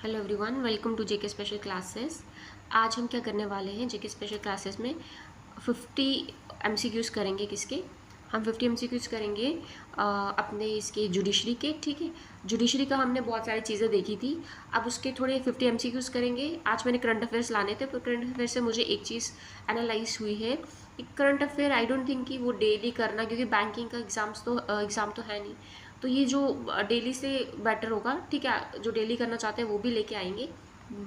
Hello everyone, welcome to JK special classes. आज हम क्या करने वाले हैं, जेके स्पेशल क्लासेस में 50 एमसीक्यूज़ करेंगे। किसके? हम 50 एमसीक्यूज़ करेंगे अपने इसके जुडिशरी के। ठीक है, जुडिशरी का हमने बहुत सारी चीज़ें देखी थी। अब उसके थोड़े 50 एमसीक्यूज़ करेंगे। आज मैंने करंट अफेयर्स लाने थे, पर करंट अफेयर से मुझे एक चीज़ एनालाइज हुई है कि current affair I don't think कि वो डेली करना, क्योंकि बैंकिंग का एग्ज़ाम तो है नहीं। तो ये जो डेली से बेटर होगा। ठीक है, जो डेली करना चाहते हैं वो भी लेके आएंगे,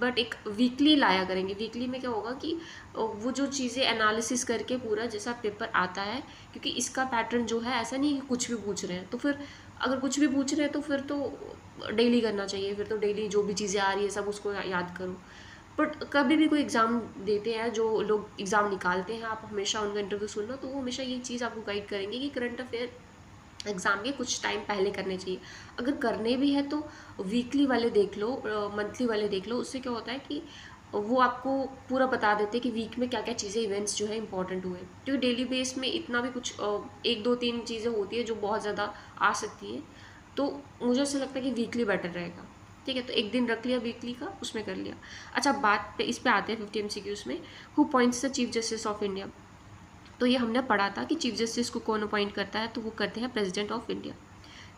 बट एक वीकली लाया करेंगे। वीकली में क्या होगा कि वो जो चीज़ें एनालिसिस करके पूरा जैसा पेपर आता है, क्योंकि इसका पैटर्न जो है ऐसा नहीं कि कुछ भी पूछ रहे हैं। तो फिर अगर कुछ भी पूछ रहे हैं तो फिर तो डेली करना चाहिए। फिर तो डेली जो भी चीज़ें आ रही है सब उसको याद करो। बट कभी भी कोई एग्ज़ाम देते हैं, जो लोग एग्ज़ाम निकालते हैं, आप हमेशा उनका इंटरव्यू सुनना, तो वो हमेशा ये चीज़ आपको गाइड करेंगे कि करंट अफेयर एग्ज़ाम के कुछ टाइम पहले करने चाहिए। अगर करने भी है तो वीकली वाले देख लो, मंथली वाले देख लो। उससे क्या होता है कि वो आपको पूरा बता देते हैं कि वीक में क्या क्या चीज़ें, इवेंट्स जो है इंपॉर्टेंट हुए। क्योंकि डेली बेस में इतना भी कुछ एक दो तीन चीज़ें होती है जो बहुत ज़्यादा आ सकती हैं। तो मुझे ऐसा लगता है कि वीकली बेटर रहेगा। ठीक है, तो एक दिन रख लिया वीकली का, उसमें कर लिया। अच्छा, बात पे इस पे आते हैं 50 एमसीक्यूज़ में। Who points the chief justice of India? तो ये हमने पढ़ा था कि चीफ जस्टिस को कौन अपॉइंट करता है, तो वो करते हैं प्रेसिडेंट ऑफ इंडिया।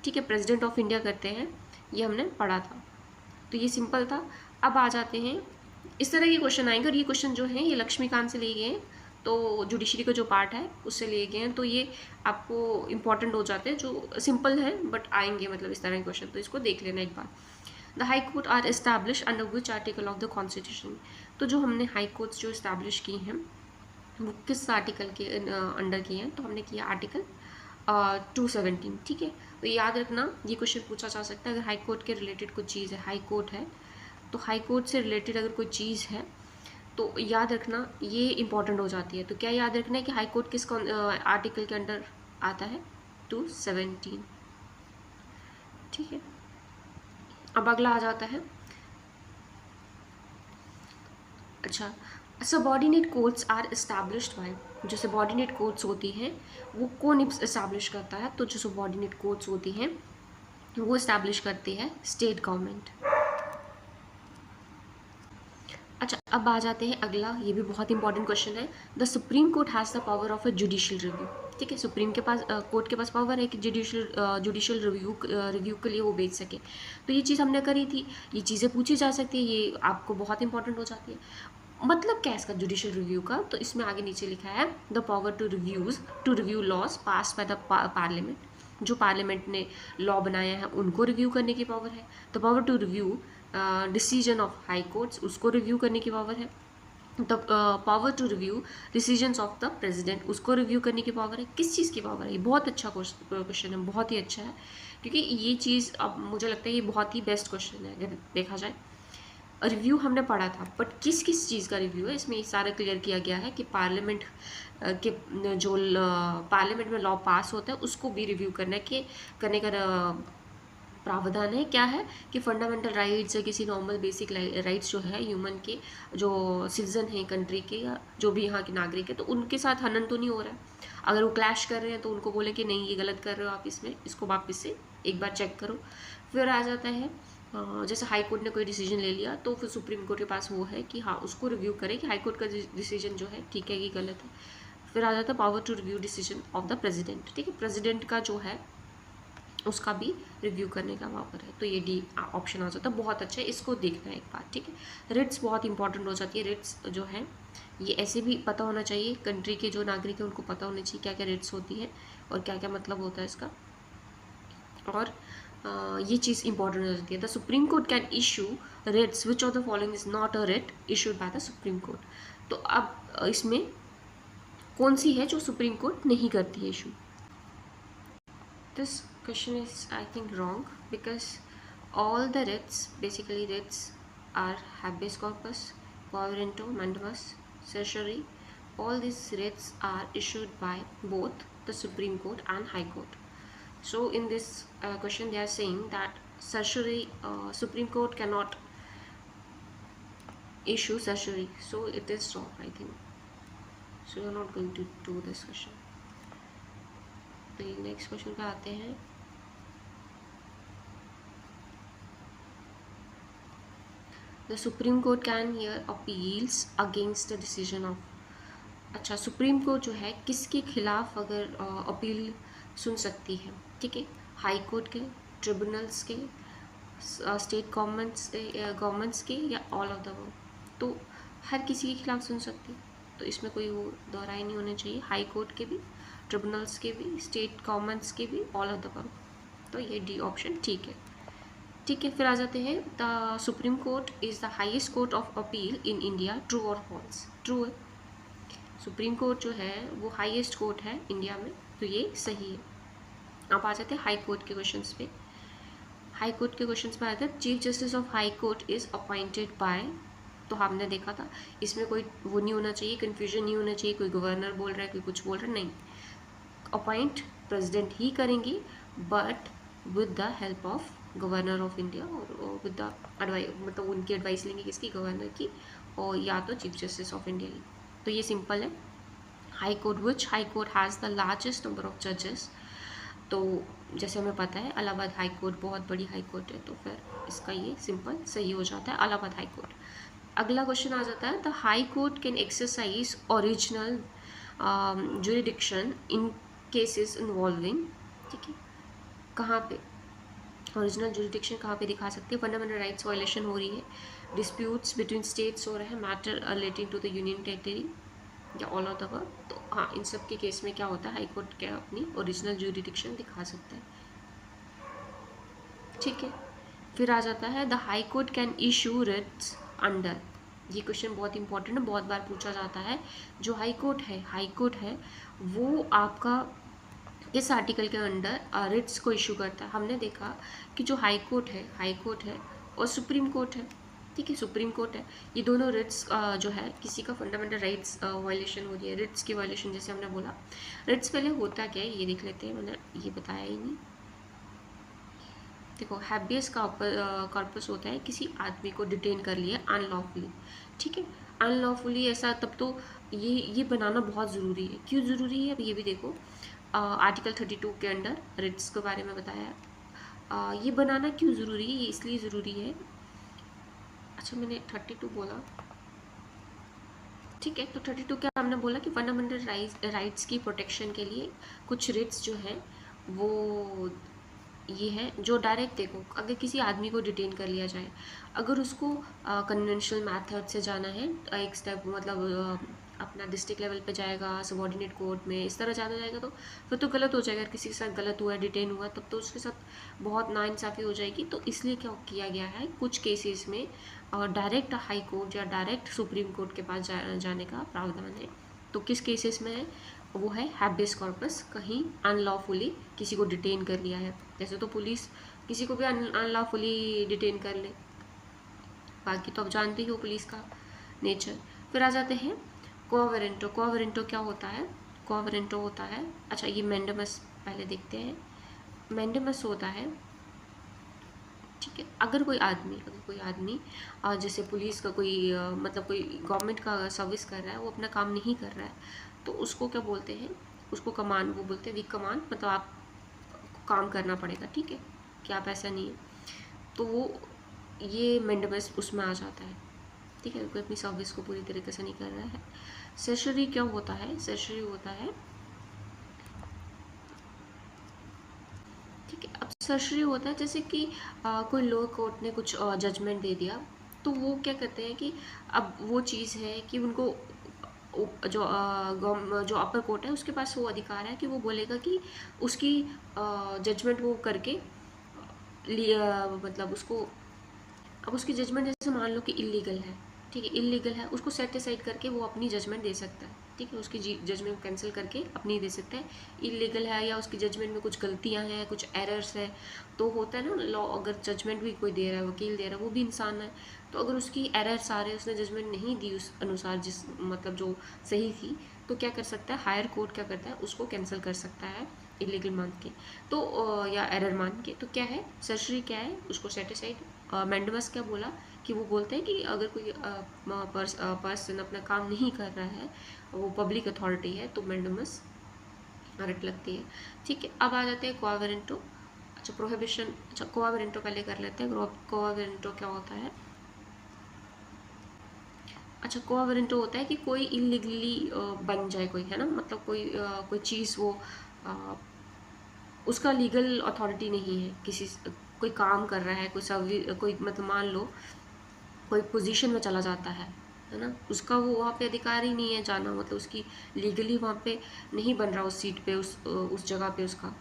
ठीक है, प्रेसिडेंट ऑफ इंडिया करते हैं, ये हमने पढ़ा था। तो ये सिंपल था। अब आ जाते हैं, इस तरह के क्वेश्चन आएंगे, और ये क्वेश्चन जो हैं ये लक्ष्मीकांत से लिए गए हैं। तो जुडिशरी का जो पार्ट है उससे लिए गए हैं। तो ये आपको इंपॉर्टेंट हो जाते हैं, जो सिंपल है बट आएंगे, मतलब इस तरह के क्वेश्चन। तो इसको देख लेना एक बार। The high court are establish under which article of the constitution? तो जो हमने हाई कोर्ट्स जो इस्टेब्लिश की हैं वो किस आर्टिकल के अंडर किए हैं? तो हमने किया आर्टिकल 217। ठीक है, तो याद रखना, ये क्वेश्चन पूछा जा सकता है अगर हाई कोर्ट के रिलेटेड कुछ चीज़ है। हाई कोर्ट है तो हाई कोर्ट से रिलेटेड अगर कोई चीज़ है तो याद रखना, ये इंपॉर्टेंट हो जाती है। तो क्या याद रखना है कि हाई कोर्ट किस आर्टिकल के अंडर आता है? 217। ठीक है, अब अगला आ जाता है। अच्छा, subordinate courts are established by? जो सबॉर्डिनेट कोर्ट्स होती हैं वो कौन एस्टैब्लिश करता है? तो जो सबॉर्डिनेट कोर्ट्स होती हैं वो एस्टैब्लिश करती है स्टेट गवर्नमेंट। अच्छा, अब आ जाते हैं अगला, ये भी बहुत इंपॉर्टेंट क्वेश्चन है। The supreme court has the power of a judicial review. ठीक है, सुप्रीम के पास कोर्ट के पास पावर है कि जुडिशियल रिव्यू के लिए वो भेज सके। तो ये चीज़ हमने करी थी, ये चीज़ें पूछी जा सकती है, ये आपको बहुत इंपॉर्टेंट हो जाती है। मतलब क्या है इसका जुडिशियल रिव्यू का? तो इसमें आगे नीचे लिखा है the power to review laws passed by the parliament. जो पार्लियामेंट ने लॉ बनाया है उनको रिव्यू करने की पावर है। The power to review decision of high courts, उसको रिव्यू करने की पावर है। The power to review decisions of the president, उसको रिव्यू करने की पावर है। किस चीज़ की पावर है? ये बहुत अच्छा क्वेश्चन है, बहुत ही अच्छा है, क्योंकि ये चीज़ अब मुझे लगता है ये बहुत ही बेस्ट क्वेश्चन है अगर देखा जाए। रिव्यू हमने पढ़ा था, बट किस किस चीज़ का रिव्यू है इसमें सारा क्लियर किया गया है कि पार्लियामेंट के जो पार्लियामेंट में लॉ पास होता है उसको भी रिव्यू करने का प्रावधान है। क्या है कि फंडामेंटल राइट्स या किसी नॉर्मल बेसिक राइट्स जो है ह्यूमन के, जो सिटीजन हैं कंट्री के या जो भी यहाँ के नागरिक है, तो उनके साथ हनन तो नहीं हो रहा है। अगर वो क्लैश कर रहे हैं तो उनको बोले कि नहीं, ये गलत कर रहे हो आप, इसमें इसको वापस से एक बार चेक करो। फिर आ जाता है जैसे हाई कोर्ट ने कोई डिसीजन ले लिया तो फिर सुप्रीम कोर्ट के पास वो है कि हाँ, उसको रिव्यू करे कि हाई कोर्ट का डिसीजन जो है ठीक है कि गलत है। फिर आ जाता है power to review decision of the president. ठीक है, प्रेसिडेंट का जो है उसका भी रिव्यू करने का पावर है। तो ये डी ऑप्शन आ जाता है। बहुत अच्छा है, इसको देखना है एक बार। ठीक है, रिट्स बहुत इंपॉर्टेंट हो जाती है। रिट्स जो है ये ऐसे भी पता होना चाहिए, कंट्री के जो नागरिक हैं उनको पता होना चाहिए क्या क्या रिट्स होती है और क्या क्या मतलब होता है इसका। और ये चीज़ इंपॉर्टेंट हो जाती है। The supreme court can issue Ritz which of the following is not a writ issued by the supreme court. तो अब इसमें कौन सी है जो सुप्रीम कोर्ट नहीं करती है issue? This question is, I think, wrong, because all the writs, basically writs, are habeas corpus, quo warranto, mandamus, certiorari. All these writs are issued by both the Supreme Court and High Court. So in this question, they are saying that certiorari, Supreme Court cannot issue certiorari. So it is wrong, I think. So you are not going to do this question. तो next question पे आते हैं। The supreme court can hear appeals against the decision of. अच्छा, supreme court जो है किसके खिलाफ अगर अपील सुन सकती है, ठीक है, हाई कोर्ट के, ट्रिब्यूनल्स के, स्टेट गवर्नमेंट्स के, या ऑल ऑफ द वर्ल्ड, तो हर किसी के खिलाफ सुन सकती है। तो इसमें कोई वो दोहराई नहीं होना चाहिए, हाई कोर्ट के भी, ट्रिब्यूनल्स के भी, स्टेट गवर्नमेंट्स के भी, ऑल ऑफ द वर्ल्ड। तो ये डी ऑप्शन ठीक है। ठीक है, फिर आ जाते हैं, the supreme court is the highest court of appeal in India, true और फॉल्स। ट्रू है, सुप्रीम कोर्ट जो है वो हाईएस्ट कोर्ट है इंडिया में, तो ये सही है। अब आ जाते हैं हाई कोर्ट के क्वेश्चंस पे। हाई कोर्ट के क्वेश्चंस में आता है, chief justice of high court is appointed by. तो हमने देखा था, इसमें कोई वो नहीं होना चाहिए, कन्फ्यूजन नहीं होना चाहिए, कोई गवर्नर बोल रहा है, कोई कुछ बोल रहा है, नहीं। अपॉइंट प्रेसिडेंट ही करेंगे, but with the help of governor of India, और विद द एडवाइस, मतलब उनकी एडवाइस लेंगे, किसकी, गवर्नर की, और या तो चीफ जस्टिस ऑफ इंडिया की। तो ये सिंपल है। High court, which high court has the largest number of जजेस। तो जैसे हमें पता है इलाहाबाद हाई कोर्ट बहुत बड़ी हाई कोर्ट है, तो फिर इसका ये सिंपल सही हो जाता है, इलाहाबाद हाई कोर्ट। अगला क्वेश्चन आ जाता है, the high court can exercise original jurisdiction in cases involving, ठीक है, कहाँ पे ओरिजिनल जुरिडिक्शन कहाँ पे दिखा सकते हैं, फंडामेंटल राइट्स वायलेशन हो रही है, डिस्प्यूट्स बिटवीन स्टेट्स हो रहे हैं, matter relating to the union territory, या ऑल ऑफ द वर्ल्ड। तो हाँ, इन सब के केस में क्या होता है, हाई कोर्ट क्या अपनी ओरिजिनल जुरिडिक्शन दिखा सकता है। ठीक है, फिर आ जाता है, the high court can issue Ritz under. ये क्वेश्चन बहुत इंपॉर्टेंट है, बहुत बार पूछा जाता है। जो हाई कोर्ट है वो आपका इस आर्टिकल के अंडर रिट्स को इशू करता है। हमने देखा कि जो हाई कोर्ट है और सुप्रीम कोर्ट है, ठीक है, सुप्रीम कोर्ट है, ये दोनों रिट्स जो है, किसी का फंडामेंटल राइट्स वायलेशन हो रही है, रिट्स की वायलेशन, जैसे हमने बोला। रिट्स पहले होता क्या है ये देख लेते हैं, मैंने ये बताया ही नहीं। देखो, हैबियस कॉर्पस होता है, किसी आदमी को डिटेन कर लिया अनलॉफुली, ठीक है, अनलॉफुली, ऐसा तब तो ये बनाना बहुत ज़रूरी है। क्यों ज़रूरी है, अब ये भी देखो, आर्टिकल 32 के अंडर रिट्स के बारे में बताया है। ये बनाना क्यों ज़रूरी है, ये इसलिए ज़रूरी है, अच्छा मैंने 32 बोला, ठीक है, तो 32 क्या हमने बोला कि फंडामेंटल राइट्स की प्रोटेक्शन के लिए कुछ रिट्स जो है वो ये है, जो डायरेक्ट, देखो, अगर किसी आदमी को डिटेन कर लिया जाए, अगर उसको कन्वेंशनल मेथड से जाना है, एक स्टेप, मतलब अपना डिस्ट्रिक्ट लेवल पे जाएगा, सबॉर्डिनेट कोर्ट में, इस तरह जाना जाएगा, तो फिर तो गलत हो जाएगा। अगर किसी के साथ गलत हुआ, डिटेन हुआ, तब तो उसके साथ बहुत नाइंसाफ़ी हो जाएगी। तो इसलिए क्या किया गया है, कुछ केसेस में डायरेक्ट हाई कोर्ट या डायरेक्ट सुप्रीम कोर्ट के पास जाने का प्रावधान है। तो किस केसेस में है, वो है हैबियस कॉर्पस, कहीं अनलॉफुली किसी को डिटेन कर लिया है। जैसे तो पुलिस किसी को भी अनलॉफुली डिटेन कर ले, बाकी तो आप जानते ही हो पुलिस का नेचर। फिर आ जाते हैं क्वा वारंटो। क्वा वारंटो क्या होता है, क्वा वारंटो होता है, अच्छा ये मैंडेमस पहले देखते हैं। मैंडेमस होता है, ठीक है, अगर कोई आदमी जैसे पुलिस का कोई मतलब कोई गवर्नमेंट का सर्विस कर रहा है, वो अपना काम नहीं कर रहा है, तो उसको क्या बोलते हैं, उसको कमांड, वो बोलते हैं वीक कमांड, मतलब आप काम करना पड़ेगा, ठीक है, कि आप ऐसा नहीं है, तो वो ये मैंडेमस उसमें आ जाता है, ठीक है, कोई अपनी सर्विस को पूरी तरीके से नहीं कर रहा है। सेशरी क्या होता है, सेशरी होता है, ठीक है, अब सेशरी होता है जैसे कि कोई लोअर कोर्ट ने कुछ जजमेंट दे दिया, तो वो क्या करते हैं कि अब वो चीज़ है कि उनको जो अपर कोर्ट है उसके पास वो अधिकार है कि वो बोलेगा कि उसकी जजमेंट वो करके मतलब उसको, अब उसकी जजमेंट जैसे मान लो कि इलीगल है, ठीक है, इलीगल है, उसको सेट असाइड करके वो अपनी जजमेंट दे सकता है, ठीक है, उसकी जजमेंट कैंसिल करके अपनी दे सकता है। इलीगल है या उसकी जजमेंट में कुछ गलतियां हैं, कुछ एरर्स है, तो होता है ना लॉ, अगर जजमेंट भी कोई दे रहा है, वकील दे रहा है, वो भी इंसान है, तो अगर उसकी एरर्स आ रहे हैं, उसने जजमेंट नहीं दी उस अनुसार, जिस मतलब जो सही थी, तो क्या कर सकता है, हायर कोर्ट क्या करता है, उसको कैंसिल कर सकता है इलीगल मान के, तो या एरर मान के। तो क्या है, सर्जरी क्या है, उसको सेटिसाइड। मैंडेमस क्या बोला कि वो बोलते हैं कि अगर कोई पर्सन अपना काम नहीं कर रहा है, वो पब्लिक अथॉरिटी है, तो मैंडेमस रट लगती है, ठीक है। अब आ जाते हैं क्वा वारंटो। अच्छा प्रोहिबिशन, अच्छा क्वा वारंटो पहले कर लेते हैं। क्वा वारंटो क्या होता है, अच्छा, क्वा वारंटो होता है कि कोई इलीगली बन जाए कोई, है ना, मतलब कोई चीज़ वो उसका लीगल अथॉरिटी नहीं है, कोई काम कर रहा है, कोई सर्विस, कोई मतलब मान लो कोई पोजीशन में चला जाता है ना, उसका वो वहाँ पे अधिकार ही नहीं है जाना, मतलब उसकी लीगली वहाँ पे नहीं बन रहा उस सीट पे, उस जगह पे उसका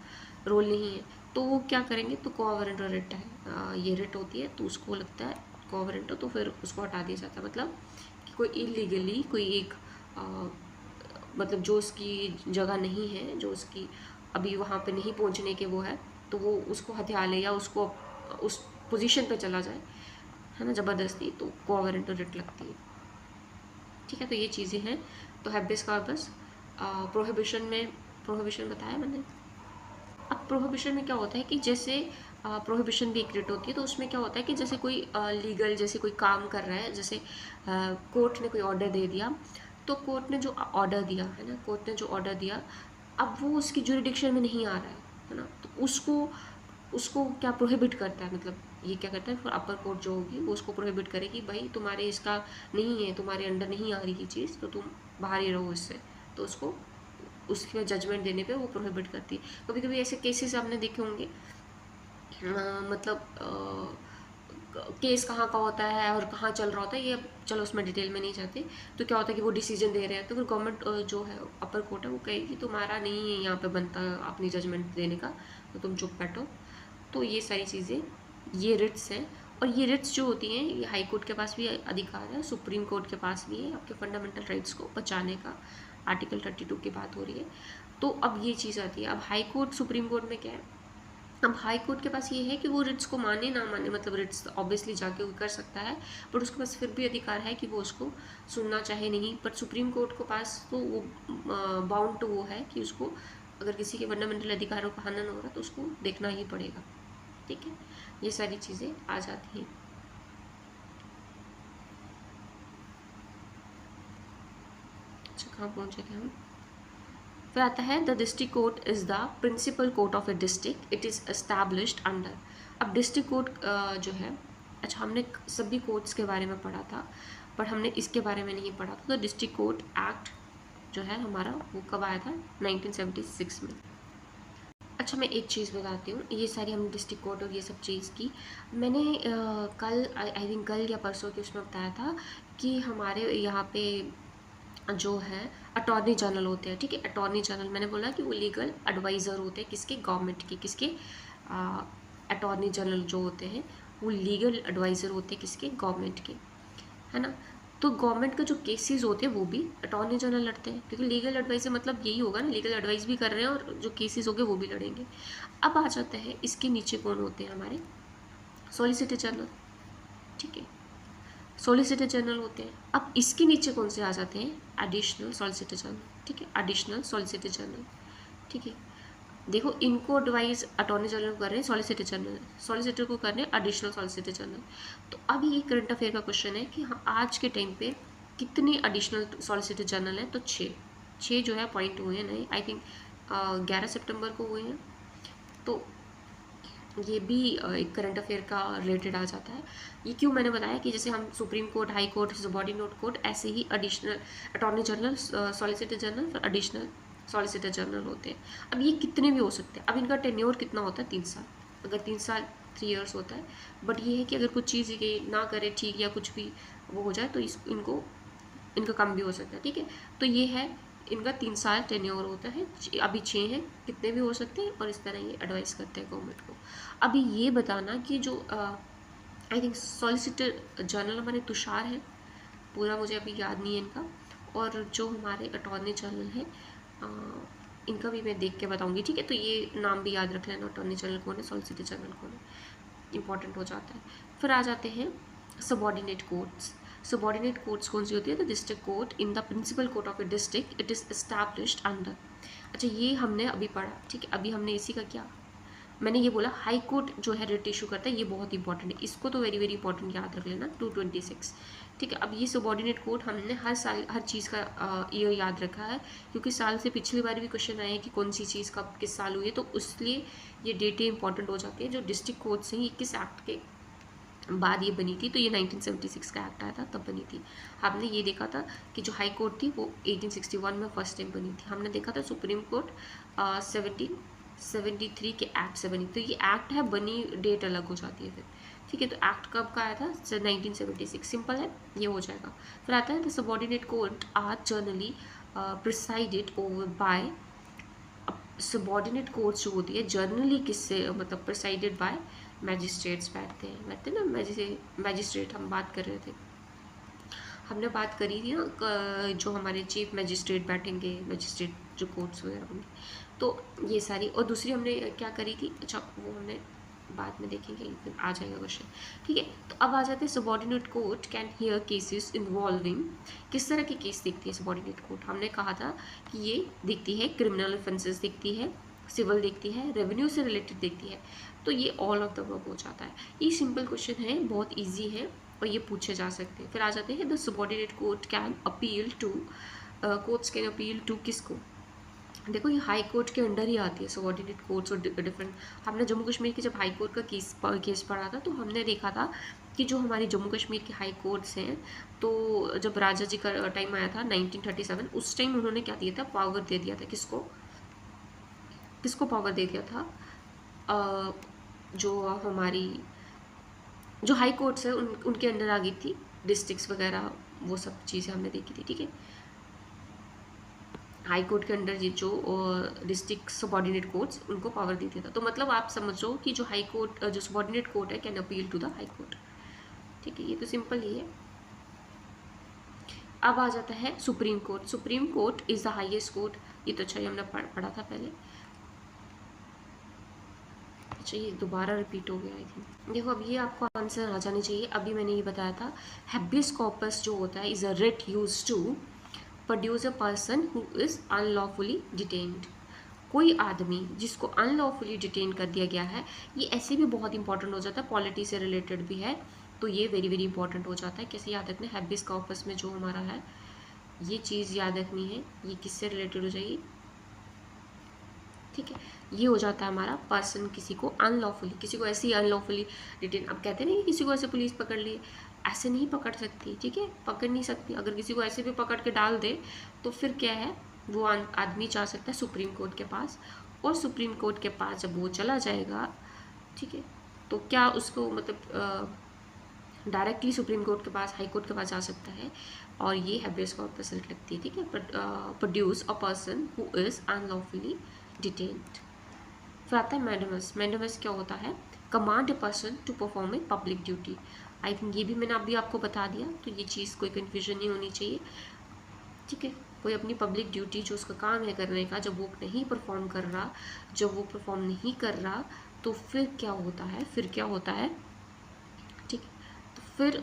रोल नहीं है, तो वो क्या करेंगे, तो क्वा वारंटो रिट है, ये रिट होती है, तो उसको लगता है क्वा वारंटो, तो फिर उसको हटा दिया जाता है, मतलब कि कोई इलीगली कोई एक मतलब जो उसकी जगह नहीं है, जो उसकी अभी वहाँ पे नहीं पहुँचने के वो है, तो वो उसको हथिया ले या उसको उस पोजीशन पे चला जाए, है ना, ज़बरदस्ती, तो क्वा वारंटो रिट लगती है। ठीक है, तो ये चीज़ें हैं। तो हैबियस कॉर्पस, प्रोहिबिशन बताया मैंने। अब प्रोहिबिशन में क्या होता है कि जैसे प्रोहिबिशन भी एक रिट होती है, तो उसमें क्या होता है कि जैसे कोई लीगल जैसे कोई काम कर रहा है, जैसे कोर्ट ने कोई ऑर्डर दे दिया, तो कोर्ट ने जो ऑर्डर दिया है ना, कोर्ट ने जो ऑर्डर दिया, अब वो उसकी जुरिडिक्शन में नहीं आ रहा है ना, तो उसको उसको क्या प्रोहिबिट करता है, मतलब ये क्या करता है, फिर अपर कोर्ट जो होगी वो उसको प्रोहिबिट करेगी, भाई तुम्हारे इसका नहीं है, तुम्हारे अंडर नहीं आ रही ये चीज़, तो तुम बाहर ही रहो इससे, तो उसको उसके जजमेंट देने पे वो प्रोहिबिट करती है। कभी कभी ऐसे केसेस आपने देखे होंगे, मतलब केस कहाँ का होता है और कहाँ चल रहा होता है, ये चलो उसमें डिटेल में नहीं जाते, तो क्या होता है कि वो डिसीजन दे रहे हैं, तो फिर गवर्नमेंट जो है अपर कोर्ट है वो कहेगी तुम्हारा नहीं है यहाँ पे बनता अपनी जजमेंट देने का, तो तुम चुप बैठो। तो ये सारी चीज़ें, ये रिट्स हैं, और ये रिट्स जो होती हैं ये हाई कोर्ट के पास भी अधिकार है, सुप्रीम कोर्ट के पास भी है, आपके फंडामेंटल राइट्स को बचाने का। आर्टिकल 32 की बात हो रही है, तो अब ये चीज़ आती है। अब हाई कोर्ट सुप्रीम कोर्ट में क्या है, अब हाई कोर्ट के पास ये है कि वो रिट्स को माने ना माने, मतलब रिट्स ऑब्वियसली जाके वो कर सकता है, बट उसके पास फिर भी अधिकार है कि वो उसको सुनना चाहे नहीं, बट सुप्रीम कोर्ट के पास तो वो बाउंड टू वो है कि उसको अगर किसी के फंडामेंटल अधिकारों का हनन हो रहा है तो उसको देखना ही पड़ेगा। ठीक है, ये सारी चीज़ें आ जाती हैं। अच्छा, कहाँ पहुँचे थे हम, फिर आता है the district court is the principal court of a district, it is established under. अब डिस्ट्रिक्ट कोर्ट जो है, अच्छा हमने सभी कोर्ट्स के बारे में पढ़ा था, पर हमने इसके बारे में नहीं पढ़ा था। तो डिस्ट्रिक्ट कोर्ट एक्ट जो है हमारा वो कब आया था, 1976 में। अच्छा, मैं एक चीज़ बताती हूँ, ये सारी हमने डिस्ट्रिक्ट कोर्ट और ये सब चीज़ की, मैंने कल आई थिंक कल या परसों के उसमें बताया था कि हमारे यहाँ पे जो है अटॉर्नी जनरल होते हैं। ठीक है, अटॉर्नी जनरल मैंने बोला कि वो लीगल एडवाइज़र होते हैं, किसके, गवर्नमेंट के, किसके, अटॉर्नी जनरल जो होते हैं वो लीगल एडवाइज़र होते हैं, किसके, गवर्नमेंट के, है ना। तो गवर्नमेंट के जो केसेस होते हैं वो भी अटॉर्नी जनरल लड़ते हैं, क्योंकि लीगल एडवाइज़र मतलब यही होगा ना, लीगल एडवाइस भी कर रहे हैं और जो केसेस होंगे वो भी लड़ेंगे। अब आ जाते हैं इसके नीचे कौन होते हैं, हमारे सॉलिसिटर जनरल। ठीक है, सॉलिसिटर जनरल होते हैं। अब इसके नीचे कौन से आ जाते हैं, एडिशनल सॉलिसिटर जनरल। ठीक है, एडिशनल सॉलिसिटर जनरल। ठीक है, देखो इनको एडवाइस अटॉर्नी जनरल को कर रहे हैं सॉलिसिटर जनरल, सॉलिसिटर को कर रहे हैं एडिशनल सॉलिसिटर जनरल। तो अब ये करंट अफेयर का क्वेश्चन है कि हाँ आज के टाइम पे कितने एडिशनल सॉलिसिटर जनरल हैं, तो 6 जो है अपॉइंट हुए हैं, नहीं आई थिंक 11 सितंबर को हुए हैं। तो ये भी एक करंट अफेयर का रिलेटेड आ जाता है। ये क्यों मैंने बताया कि जैसे हम supreme court, high court, subordinate court, ऐसे ही additional attorney general, solicitor general, फिर एडिशनल सॉलिसिटर जनरल होते हैं। अब ये कितने भी हो सकते हैं। अब इनका टेन्योर कितना होता है, 3 साल। अगर 3 साल 3 ईयर्स होता है, बट ये है कि अगर कुछ चीज़ ये ना करे ठीक, या कुछ भी वो हो जाए, तो इनका कम भी हो सकता है। ठीक है, तो ये है इनका 3 साल टेन्योर होता है। अभी 6 हैं, कितने भी हो सकते हैं, और इस तरह ये एडवाइस करते हैं गवर्नमेंट को। अभी ये बताना कि जो आई थिंक सॉलिसिटर जनरल हमारे तुषार हैं, पूरा मुझे अभी याद नहीं है इनका, और जो हमारे अटॉर्नी जनरल हैं इनका भी मैं देख के बताऊंगी। ठीक है, तो ये नाम भी याद रख लेना, अटॉर्नी जनरल कौन है, सॉलिसिटर जनरल कौन है, इंपॉर्टेंट हो जाता है। फिर आ जाते हैं सबॉर्डिनेट कोर्ट्स। सबॉर्डिनेट कोर्ट्स कौन सी होती है, the district court in the principal court of a district, it is established under. अच्छा, ये हमने अभी पढ़ा। ठीक है, अभी हमने इसी का क्या, मैंने ये बोला हाई कोर्ट जो है रिट इशू करता है, ये बहुत इंपॉर्टेंट है, इसको तो वेरी वेरी इंपॉर्टेंट याद रख लेना, 226। ठीक है, अब ये सबॉर्डिनेट कोर्ट हमने हर साल हर चीज़ का ईयर याद रखा है, क्योंकि साल से पिछली बार भी क्वेश्चन आए हैं कि कौन सी चीज़ कब किस साल हुई है, तो इसलिए ये डेटें इंपॉर्टेंट हो जाती है। जो डिस्ट्रिक्ट कोर्ट्स हैं ये किस एक्ट के बाद ये बनी थी, तो ये 1976 का एक्ट आया था तब बनी थी। हमने ये देखा था कि जो हाई कोर्ट थी वो 1861 में फर्स्ट टाइम बनी थी। हमने देखा था सुप्रीम कोर्ट 1773 के एक्ट से बनी। तो ये एक्ट है, बनी डेट अलग हो जाती है फिर, ठीक है। तो एक्ट कब का आया था? 1976। सिंपल है, ये हो जाएगा। फिर आता है the subordinate court are generally presided over by. Subordinate courts जो होती है जनरली किससे, मतलब प्रिसाइडेड बाय मैजिस्ट्रेट्स बैठते हैं ना, मैजिस्ट्रेट हम बात कर रहे थे, हमने बात करी थी ना जो हमारे चीफ मैजिस्ट्रेट बैठेंगे, मैजिस्ट्रेट जो कोर्ट्स वगैरह होंगे, तो ये सारी। और दूसरी हमने क्या करी थी, अच्छा वो हमने बाद में देखेंगे, फिर आ जाएगा क्वेश्चन, ठीक है। तो अब आ जाते हैं subordinate court can hear cases involving. किस तरह के केस देखती है सबऑर्डिनेट कोर्ट? हमने कहा था कि ये देखती है क्रिमिनल ऑफेंसेस देखती है, सिविल देखती है, रेवेन्यू से रिलेटेड देखती है। तो ये ऑल ऑफ द अबव हो जाता है। ये सिंपल क्वेश्चन है, बहुत ईजी है और ये पूछे जा सकते हैं। फिर आ जाते हैं the subordinate court can appeal to, courts can appeal to किसको? देखो ये हाई कोर्ट के अंडर ही आती है सबऑर्डिनेट कोर्ट्स और डिफरेंट। हमने जम्मू कश्मीर के जब हाई कोर्ट का केस पढ़ा था तो हमने देखा था कि जो हमारी जम्मू कश्मीर के हाई कोर्ट्स हैं, तो जब राजा जी का टाइम आया था 1937, उस टाइम उन्होंने क्या दिया था, पावर दे दिया था। किसको किसको पावर दे दिया था? जो हमारी जो हाई कोर्ट्स है उनके अंडर आ गई थी डिस्ट्रिक्ट्स वगैरह, वो सब चीज़ें हमने देखी थी, ठीक है। हाई कोर्ट के अंडर ये जो डिस्ट्रिक्ट सबऑर्डिनेट कोर्ट्स, उनको पावर दी था। तो मतलब आप समझो कि जो हाई कोर्ट, जो सबऑर्डिनेट कोर्ट है, can appeal to the high court, ठीक है। ये तो सिंपल ही है। अब आ जाता है supreme court. Supreme court is the highest court. ये तो अच्छा ही हमने पढ़ा था पहले। अच्छा ये दोबारा रिपीट हो गया आई थिंक। देखो अब ये आपको आंसर आ जाने चाहिए। अभी मैंने ये बताया था, हैबियस कॉर्पस जो होता है is a writ use to produce a person who is unlawfully detained. कोई आदमी जिसको अनलॉफुली डिटेन कर दिया गया है, ये ऐसे भी बहुत इंपॉर्टेंट हो जाता है, पॉलिटी से रिलेटेड भी है, तो ये वेरी वेरी इंपॉर्टेंट हो जाता है। कैसे याद रखना? हैबियस कॉर्पस में जो हमारा है, ये चीज़ याद रखनी है, ये किससे रिलेटेड हो जाएगी, ठीक है। ये हो जाता है हमारा पर्सन, किसी को अनलॉफुली, किसी को ऐसे ही अनलॉफुली डिटेन। अब कहते नहीं कि किसी को ऐसे पुलिस पकड़ ली, ऐसे नहीं पकड़ सकती, ठीक है, पकड़ नहीं सकती। अगर किसी को ऐसे भी पकड़ के डाल दे तो फिर क्या है, वो आदमी जा सकता है सुप्रीम कोर्ट के पास, और सुप्रीम कोर्ट के पास जब वो चला जाएगा, ठीक है, तो क्या उसको मतलब डायरेक्टली सुप्रीम कोर्ट के पास, हाई कोर्ट के पास जा सकता है, और ये हैबियस कॉर्पस लगती है, ठीक है। Produce a person who is unlawfully detained. फिर आता है मैंडेमस। मैंडेमस क्या होता है? Command a person to perform a public duty. I think ये भी मैंने अभी आपको बता दिया, तो ये चीज़ कोई कन्फ्यूजन नहीं होनी चाहिए, ठीक है। कोई अपनी पब्लिक ड्यूटी जो उसका काम है करने का, जब वो नहीं परफॉर्म कर रहा, जब वो परफॉर्म नहीं कर रहा, तो फिर क्या होता है, ठीक है। तो फिर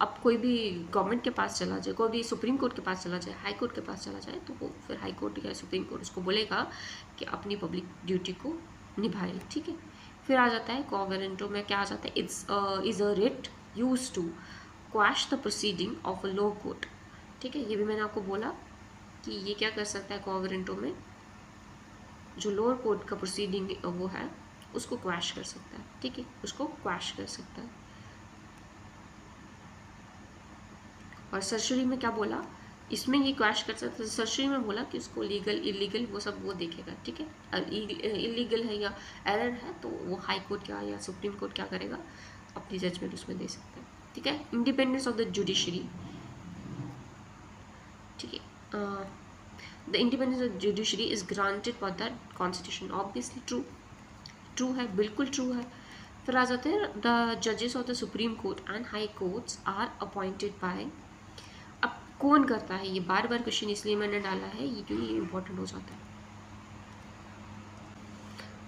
अब कोई भी गवर्नमेंट के पास चला जाए, कोई भी सुप्रीम कोर्ट के पास चला जाए, हाई कोर्ट के पास चला जाए, तो वो फिर हाई कोर्ट या सुप्रीम कोर्ट उसको बोलेगा कि अपनी पब्लिक ड्यूटी को निभाए, ठीक है। फिर आ जाता है कोवेरेंटो में, क्या आ जाता है, is a writ use to quash the proceeding of a low court, ठीक है। ये भी मैंने आपको बोला कि ये क्या कर सकता है कोवेरेंटो में, जो लोअर कोर्ट का प्रोसीडिंग वो है उसको क्वैश कर सकता है, ठीक है, उसको क्वैश कर सकता है। और सर्जरी में क्या बोला, इसमें ये क्वैश कर सकता है, सर्जरी में बोला कि उसको लीगल इलीगल वो सब वो देखेगा, ठीक है। और इलीगल है या एरर है तो वो हाई कोर्ट क्या या सुप्रीम कोर्ट क्या करेगा, अपनी जजमेंट उसमें दे सकता है, ठीक है। इंडिपेंडेंस ऑफ द जुडिशरी, ठीक है। The independence of judiciary is granted by the constitution. Obviously true है, बिल्कुल ट्रू है। फिर आ जाते हैं द जजेस of the supreme court and high courts are appointed by. अब कौन करता है, ये बार बार क्वेश्चन इसलिए मैंने डाला है ये क्योंकि ये इंपॉर्टेंट हो जाता है।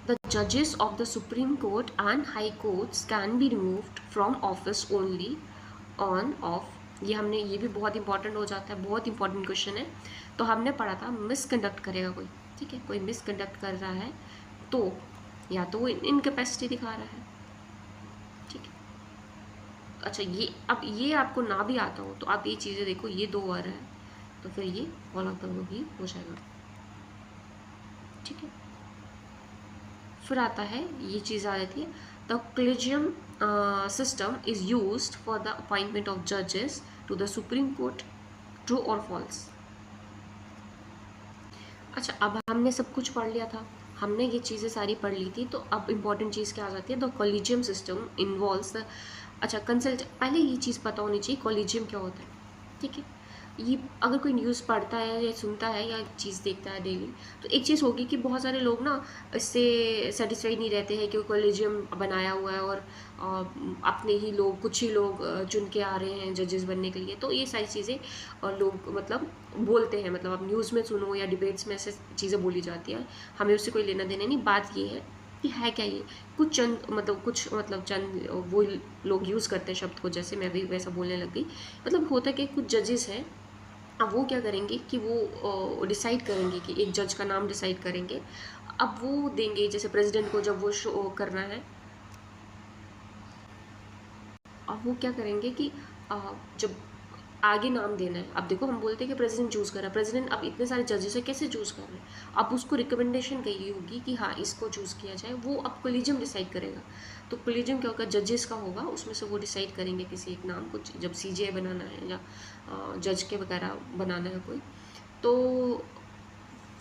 द जजेस of the supreme court and high courts can be removed from office only on off. ये भी बहुत इंपॉर्टेंट हो जाता है, बहुत इंपॉर्टेंट क्वेश्चन है। तो हमने पढ़ा था मिसकंडक्ट करेगा कोई, ठीक है, कोई मिसकंडक्ट कर रहा है तो या तो वो इनकैपेसिटी दिखा रहा है, ठीक है। अच्छा ये आपको ना भी आता हो तो आप ये चीज़ें देखो, ये 2 वर्ड है तो फिर ये ऑल ऑफ द अबव ही हो जाएगा, ठीक है। फिर आता है ये चीज़ आ जाती है the collegium system is used for the appointment of judges to the Supreme Court. True or false? अच्छा, अब हमने सब कुछ पढ़ लिया था, हमने ये चीज़ें सारी पढ़ ली थी, तो अब इम्पॉर्टेंट चीज़ क्या आ जाती है? The collegium system involves the, अच्छा कंसल्ट, पहले ये चीज़ पता होनी चाहिए कॉलेजियम क्या होता है, ठीक है? ये अगर कोई न्यूज़ पढ़ता है या सुनता है या चीज़ देखता है डेली, तो एक चीज़ होगी कि बहुत सारे लोग ना इससे सेटिस्फाइड नहीं रहते हैं कि कॉलेजियम बनाया हुआ है और अपने ही लोग, कुछ ही लोग चुन के आ रहे हैं जजेस बनने के लिए, तो ये सारी चीज़ें और लोग मतलब बोलते हैं, मतलब आप न्यूज़ में सुनो या डिबेट्स में ऐसे चीज़ें बोली जाती हैं, हमें उससे कोई लेना देना नहीं। बात ये है कि है क्या ये, कुछ चंद वो लोग यूज़ करते हैं शब्द को, जैसे मैं भी वैसा बोलने लग गई। मतलब होता कि कुछ जजेस हैं, अब वो क्या करेंगे कि वो डिसाइड करेंगे कि एक जज का नाम डिसाइड करेंगे, अब वो देंगे, जैसे प्रेसिडेंट को जब वो शो करना है, अब वो क्या करेंगे कि जब आगे नाम देना है, अब देखो हम बोलते हैं कि प्रेसिडेंट चूज़ कर रहा है, प्रेसिडेंट अब इतने सारे जजेस है कैसे चूज़ कर रहे हैं, अब उसको रिकमेंडेशन कही होगी कि हाँ इसको चूज़ किया जाए, वो अब कोलिजियम डिसाइड करेगा। तो कोलिजियम क्या होगा, जजेस का होगा, उसमें से वो डिसाइड करेंगे किसी एक नाम को, जब सीजीआई बनाना है या जज के वगैरह बनाना है कोई, तो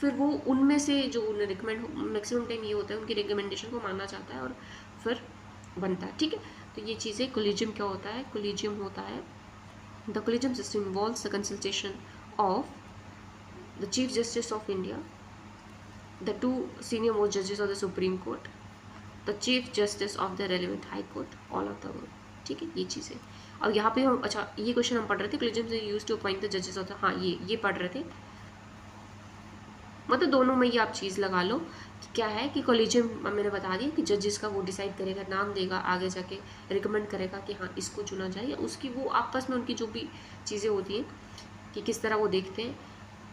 फिर वो उनमें से जो उन्हें रिकमेंड, मैक्सिमम टाइम ये होता है उनकी रिकमेंडेशन को मानना चाहता है और फिर बनता है, ठीक है? तो ये चीज़ें, कोलिजियम क्या होता है? कोलिजियम होता है, the collegium system involves the consultation of the Chief Justice of India, the two senior most judges of the Supreme Court, the Chief Justice of the relevant High Court, all of the above, ठीक है? ये चीज़ें, और यहाँ पे हम, अच्छा ये क्वेश्चन हम पढ़ रहे थे, collegium is used to appoint the judges of the, हाँ ये पढ़ रहे थे, मतलब दोनों में ये आप चीज़ लगा लो कि क्या है कि कॉलेजियम मैंने बता दिया कि जजेस का वो डिसाइड करेगा, नाम देगा, आगे जाके रिकमेंड करेगा कि हाँ इसको चुना जाए, या उसकी वो आपस में उनकी जो भी चीज़ें होती हैं कि किस तरह वो देखते हैं,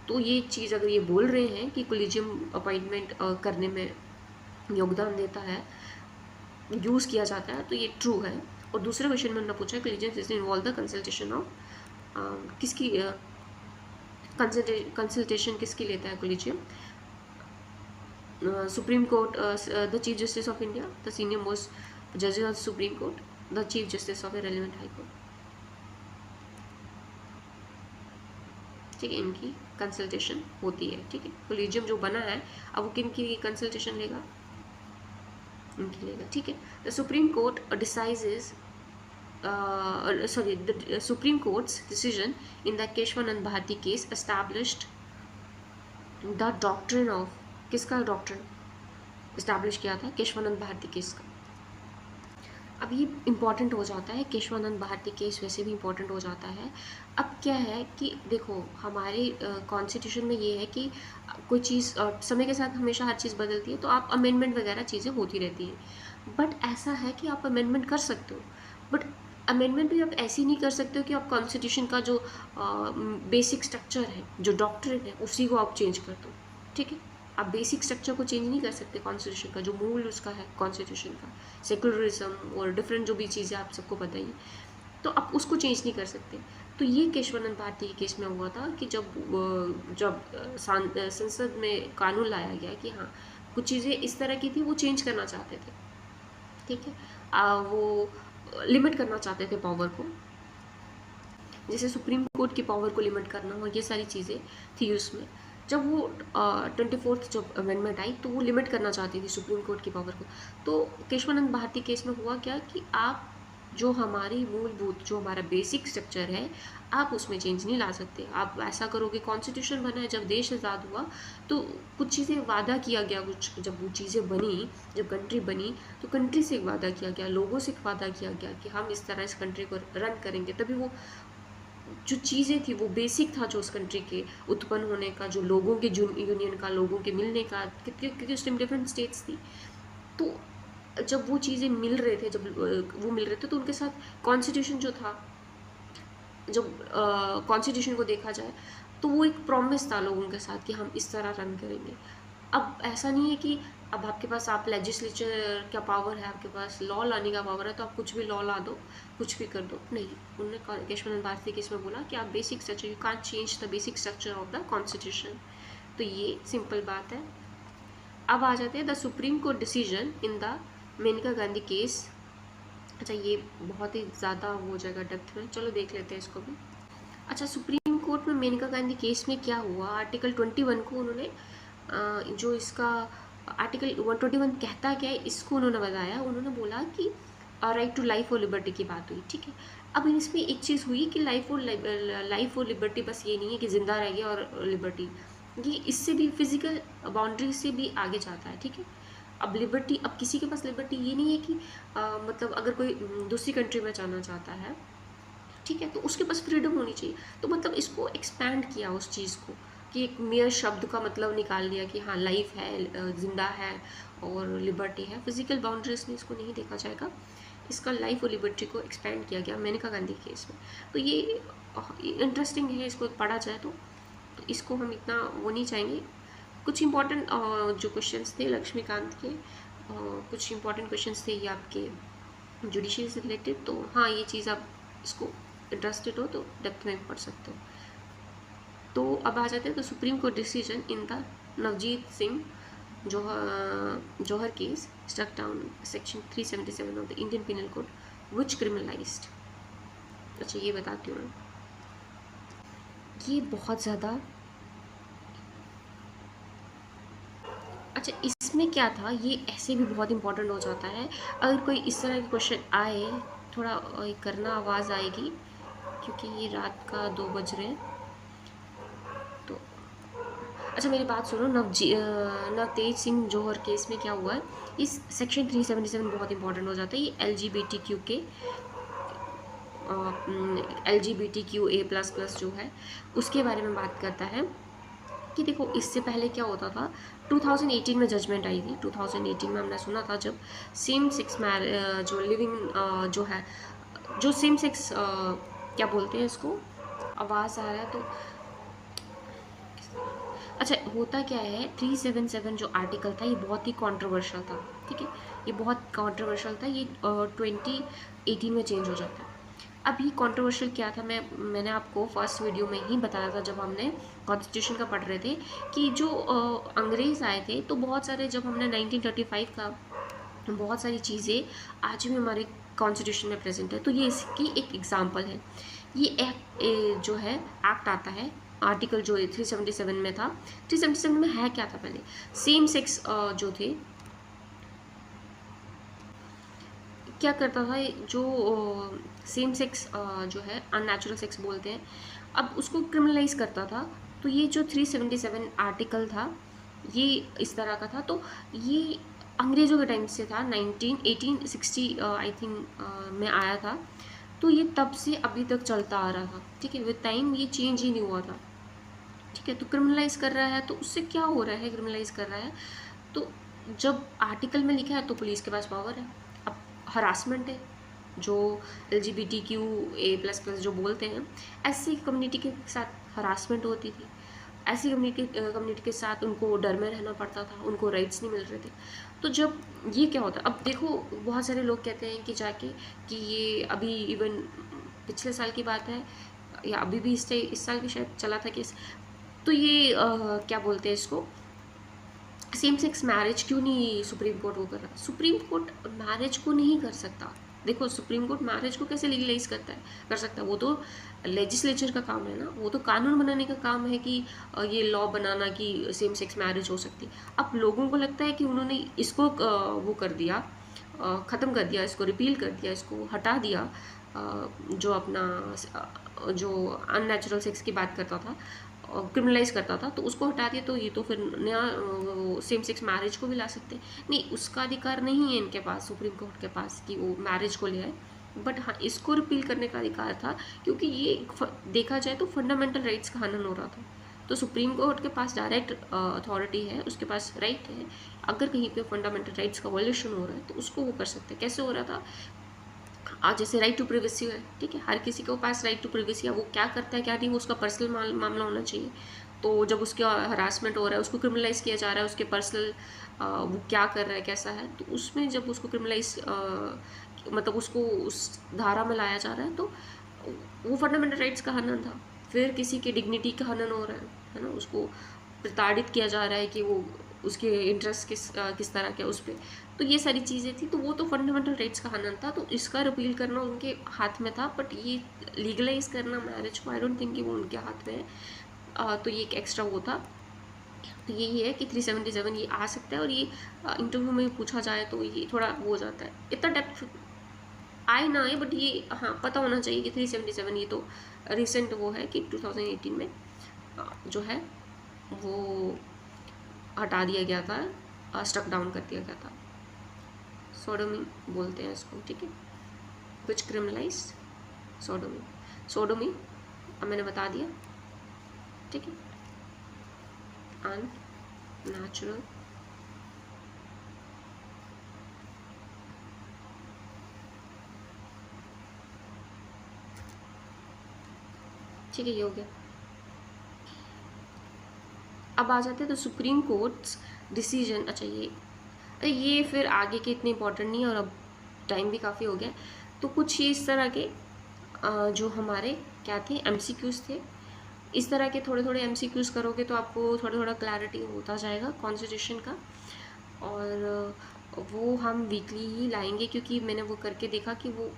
तो ये चीज़ अगर ये बोल रहे हैं कि कॉलेजियम अपॉइंटमेंट करने में योगदान देता है, यूज़ किया जाता है, तो ये ट्रू है। और दूसरे क्वेश्चन में उन्होंने पूछा collegium system involve the consultation of, किसकी कंसल्टेशन किसकी लेता है collegium? Supreme Court, the Chief Justice of India, the senior most judges of the Supreme Court, the Chief Justice of the relevant High Court, ठीक है? इनकी consultation होती है, ठीक है? कोलिजियम जो बना है, अब वो किन की कंसल्टेशन लेगा? इनकी लेगा, ठीक है? The supreme court decides, the Supreme Court's decision in the Keshwanand Bharti case established the doctrine of, किसका डॉक्ट्रिन इस्टेब्लिश किया था? केशवानंद भारती केस का। अब ये इम्पॉर्टेंट हो जाता है, केशवानंद भारती केस वैसे भी इम्पॉर्टेंट हो जाता है। अब क्या है कि देखो हमारे कॉन्स्टिट्यूशन में ये है कि कोई चीज़ समय के साथ हमेशा हर चीज़ बदलती है, तो आप अमेंडमेंट वगैरह चीज़ें होती रहती हैं, बट ऐसा है कि आप अमेंडमेंट कर सकते हो, बट अमेंडमेंट भी आप ऐसे नहीं कर सकते हो कि आप कॉन्स्टिट्यूशन का जो बेसिक स्ट्रक्चर है, जो डॉक्ट्रिन है, उसी को आप चेंज कर दो, ठीक है? आप बेसिक स्ट्रक्चर को चेंज नहीं कर सकते कॉन्स्टिट्यूशन का, जो मूल उसका है कॉन्स्टिट्यूशन का, सेकुलरिज्म और डिफरेंट जो भी चीज़ें आप सबको पता ही, तो आप उसको चेंज नहीं कर सकते। तो ये केशवानंद भारती के केस में हुआ था कि जब संसद में कानून लाया गया कि हाँ कुछ चीज़ें इस तरह की थी, वो चेंज करना चाहते थे, ठीक है? वो लिमिट करना चाहते थे पावर को, जैसे सुप्रीम कोर्ट की पावर को लिमिट करना हो, ये सारी चीज़ें थी उसमें। जब वो 24th जब अमेंडमेंट आई, तो वो लिमिट करना चाहती थी सुप्रीम कोर्ट की पावर को। तो केशवानंद भारती केस में हुआ क्या कि आप जो हमारी मूलभूत, जो हमारा बेसिक स्ट्रक्चर है, आप उसमें चेंज नहीं ला सकते। आप ऐसा करोगे, कॉन्स्टिट्यूशन बना है, जब देश आज़ाद हुआ तो कुछ चीज़ें वादा किया गया, कुछ जब वो चीज़ें बनी, जब कंट्री बनी, तो कंट्री से एक वादा किया गया, लोगों से एक वादा किया गया कि हम इस तरह इस कंट्री को रन करेंगे, तभी वो जो चीज़ें थी, वो बेसिक था जो उस कंट्री के उत्पन्न होने का, जो लोगों के यूनियन का, लोगों के मिलने का, क्योंकि उस टाइम डिफरेंट स्टेट्स थी, तो जब वो चीज़ें मिल रहे थे, जब वो मिल रहे थे, तो उनके साथ कॉन्स्टिट्यूशन जो था, जब कॉन्स्टिट्यूशन को देखा जाए तो वो एक प्रॉमिस था लोगों के साथ कि हम इस तरह रन करेंगे। अब ऐसा नहीं है कि अब आपके पास, आप लेजिस्लेचर का पावर है, आपके पास लॉ लाने का पावर है, तो आप कुछ भी लॉ ला दो, कुछ भी कर दो, नहीं। उन्होंने केशवानंद भारती केस में बोला कि आप basic structure, you can't change the basic structure of the constitution. तो ये सिंपल बात है। अब आ जाते हैं the supreme court decision in the Menaka Gandhi case अच्छा, ये बहुत ही ज़्यादा हो जाएगा डेप्थ में, चलो देख लेते हैं इसको भी। अच्छा, सुप्रीम कोर्ट में मेनका गांधी केस में क्या हुआ, आर्टिकल 21 को उन्होंने जो इसका आर्टिकल 121 कहता क्या है इसको उन्होंने बताया। उन्होंने बोला कि राइट टू लाइफ और लिबर्टी की बात हुई, ठीक है। अब इसमें एक चीज़ हुई कि लाइफ और लिबर्टी बस ये नहीं है कि ज़िंदा रह गया और लिबर्टी, ये इससे भी फिजिकल बाउंड्री से भी आगे जाता है, ठीक है। अब लिबर्टी, अब किसी के पास लिबर्टी ये नहीं है कि मतलब अगर कोई दूसरी कंट्री में जाना चाहता है, ठीक है, तो उसके पास फ्रीडम होनी चाहिए। तो मतलब इसको एक्सपैंड किया उस चीज़ को, कि एक मेयर शब्द का मतलब निकाल लिया कि हाँ लाइफ है, ज़िंदा है और लिबर्टी है। फिजिकल बाउंड्रीज में इसको नहीं देखा जाएगा, इसका लाइफ और लिबर्टी को एक्सपैंड किया गया मेनका गांधी केस में। तो ये इंटरेस्टिंग है, इसको पढ़ा जाए तो इसको हम इतना वो नहीं चाहेंगे। कुछ इंपॉर्टेंट जो क्वेश्चंस थे लक्ष्मीकांत के, कुछ इंपॉर्टेंट क्वेश्चंस थे ये आपके जुडिशरी से रिलेटेड। तो हाँ, ये चीज़ आप इसको इंटरेस्टेड हो तो डेप्थ में पढ़ सकते हो। तो अब आ जाते हैं तो supreme court decision in the Navjeet Singh Johar case struck down section 377 of the Indian penal code which criminalised. अच्छा, ये बताती हूँ मैं, ये बहुत ज़्यादा, अच्छा इसमें क्या था, ये ऐसे भी बहुत इंपॉर्टेंट हो जाता है। अगर कोई इस तरह के क्वेश्चन आए, थोड़ा करना, आवाज़ आएगी क्योंकि ये रात का 2 बज रहे हैं। तो अच्छा मेरी बात सुनो, नवतेज सिंह जौहर केस में क्या हुआ है, इस सेक्शन 377 बहुत इंपॉर्टेंट हो जाता है। ये LGBTQ के LGBTQA++ जो है उसके बारे में बात करता है कि देखो इससे पहले क्या होता था। 2018 में जजमेंट आई थी। 2018 में हमने सुना था जब सेम सेक्स जो लिविंग जो है, जो सेम सेक्स क्या बोलते हैं इसको, आवाज़ आ रहा है तो अच्छा, होता क्या है 377 जो आर्टिकल था ये बहुत ही कंट्रोवर्शियल था, ठीक है, ये बहुत कंट्रोवर्शियल था। ये 2018 में चेंज हो जाता है। अब ये कंट्रोवर्शियल क्या था, मैंने आपको फर्स्ट वीडियो में ही बताया था जब हमने कॉन्स्टिट्यूशन का पढ़ रहे थे कि जो अंग्रेज़ आए थे तो बहुत सारे, जब हमने 1935 का, बहुत सारी चीज़ें आज भी हमारे कॉन्स्टिट्यूशन में प्रेजेंट है। तो ये इसकी एक एग्जांपल है। ये एक्ट जो है एक्ट आता है, आर्टिकल जो 377 में था। 377 में है क्या था, पहले सेम सेक्स जो थे, क्या करता था जो सेम सेक्स जो है अननेचुरल सेक्स बोलते हैं, अब उसको क्रिमिनलाइज करता था। तो ये जो 377 आर्टिकल था ये इस तरह का था। तो ये अंग्रेज़ों के टाइम से था, 1860 आई थिंक में आया था। तो ये तब से अभी तक चलता आ रहा था, ठीक है, विद टाइम ये चेंज ही नहीं हुआ था, ठीक है। तो क्रिमिनलाइज कर रहा है, तो उससे क्या हो रहा है, क्रिमिनलाइज कर रहा है तो जब आर्टिकल में लिखा है तो पुलिस के पास पावर है। अब हरासमेंट है, जो LGBTQA++ जो बोलते हैं, ऐसी कम्युनिटी के साथ हरासमेंट होती थी, ऐसी कम्युनिटी के साथ उनको डर में रहना पड़ता था, उनको राइट्स नहीं मिल रहे थे। तो जब ये क्या होता है, अब देखो बहुत सारे लोग कहते हैं कि जाके कि ये अभी इवन पिछले साल की बात है या अभी भी इस साल भी शायद चला था केस। तो ये क्या बोलते हैं इसको, सेम सेक्स मैरिज क्यों नहीं सुप्रीम कोर्ट वो कर रहा। सुप्रीम कोर्ट मैरिज को नहीं कर सकता। देखो सुप्रीम कोर्ट मैरिज को कैसे लीगलाइज कर सकता है, वो तो लेजिस्लेचर का काम है ना, वो तो कानून बनाने का काम है कि ये लॉ बनाना कि सेम सेक्स मैरिज हो सकती है। अब लोगों को लगता है कि उन्होंने इसको वो कर दिया, ख़त्म कर दिया, इसको रिपील कर दिया, इसको हटा दिया, जो अपना जो अननेचुरल सेक्स की बात करता था, क्रिमिनलाइज करता था, तो उसको हटा दिया। तो ये तो फिर नया सेम सेक्स मैरिज को भी ला सकते हैं। नहीं, उसका अधिकार नहीं है इनके पास, सुप्रीम कोर्ट के पास, कि वो मैरिज को ले आए। बट हाँ, इसको रिपील करने का अधिकार था, क्योंकि ये देखा जाए तो फंडामेंटल राइट्स का हनन हो रहा था। तो सुप्रीम कोर्ट के पास डायरेक्ट अथॉरिटी है, उसके पास राइट है। अगर कहीं पे फंडामेंटल राइट्स का वॉल्यूशन हो रहा है तो उसको वो कर सकते हैं। कैसे हो रहा था, आज जैसे राइट टू प्रिवेसी है, ठीक है, हर किसी के पास राइट टू प्रिवेसी है, वो क्या करता है क्या नहीं वो उसका पर्सनल मामला होना चाहिए। तो जब उसके हरासमेंट हो रहा है, उसको क्रिमिनलाइज किया जा रहा है, उसके पर्सनल वो क्या कर रहा है कैसा है, तो उसमें जब उसको क्रिमिनलाइज मतलब उसको उस धारा में लाया जा रहा है तो वो फंडामेंटल राइट्स का हनन था। फिर किसी के डिग्निटी का हनन हो रहा है ना, उसको प्रताड़ित किया जा रहा है कि वो उसके इंटरेस्ट किस तरह के उस पर, तो ये सारी चीज़ें थी। तो वो तो फंडामेंटल राइट्स का हनन था, तो इसका रिपील करना उनके हाथ में था, बट ये लीगलाइज करना मैरिज को आई डोंट थिंक कि वो उनके हाथ में है। तो ये एक एक्स्ट्रा वो था। तो यही है कि 377 ये आ सकता है, और ये इंटरव्यू में पूछा जाए तो ये थोड़ा वो हो जाता है, इतना डेप्थ आए ना आए, बट ये हाँ पता होना चाहिए कि 377 ये तो रिसेंट वो है कि 2018 में जो है वो हटा दिया गया था, स्टक डाउन कर दिया गया था। सोडोमी बोलते हैं इसको, ठीक है, विच क्रिमिनलाइज सोडोमी। सोडोमी अब मैंने बता दिया, ठीक है, अननेचुरल ठीक है, ये हो गया। अब आ जाते हैं तो सुप्रीम कोर्ट्स डिसीजन। अच्छा ये फिर आगे के इतने इंपॉर्टेंट नहीं है, और अब टाइम भी काफ़ी हो गया, तो कुछ ये इस तरह के जो हमारे क्या थे एमसीक्यूज़ थे, इस तरह के थोड़े थोड़े एमसीक्यूज़ करोगे तो आपको थोड़ा थोड़ा क्लैरिटी होता जाएगा कॉन्स्टिट्यूशन का। और वो हम वीकली ही लाएंगे, क्योंकि मैंने वो करके देखा कि वो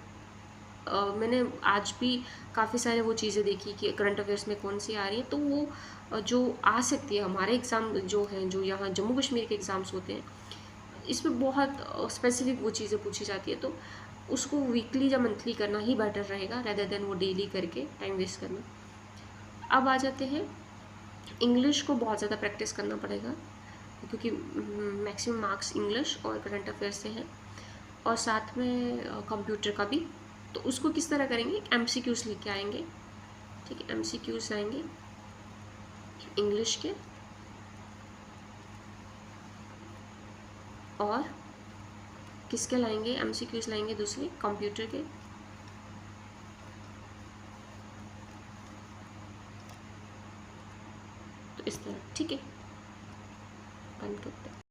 मैंने आज भी काफ़ी सारे वो चीज़ें देखी कि करंट अफेयर्स में कौन सी आ रही है, तो वो जो आ सकती है हमारे एग्ज़ाम जो हैं, जो यहाँ जम्मू कश्मीर के एग्ज़ाम्स होते हैं, इसमें बहुत स्पेसिफिक वो चीज़ें पूछी जाती है, तो उसको वीकली या मंथली करना ही बेटर रहेगा रेदर देन वो डेली करके टाइम वेस्ट करना। अब आ जाते हैं, इंग्लिश को बहुत ज़्यादा प्रैक्टिस करना पड़ेगा, क्योंकि मैक्सिमम मार्क्स इंग्लिश और करंट अफेयर से हैं, और साथ में कंप्यूटर का भी। तो उसको किस तरह करेंगे, एमसीक्यूज़ लेके आएंगे, ठीक है, एमसीक्यूज़ आएंगे इंग्लिश के, और किसके लाएंगे एमसीक्यूज़ लाएंगे दूसरे कंप्यूटर के। तो इस तरह, ठीक है, बंद करते हैं।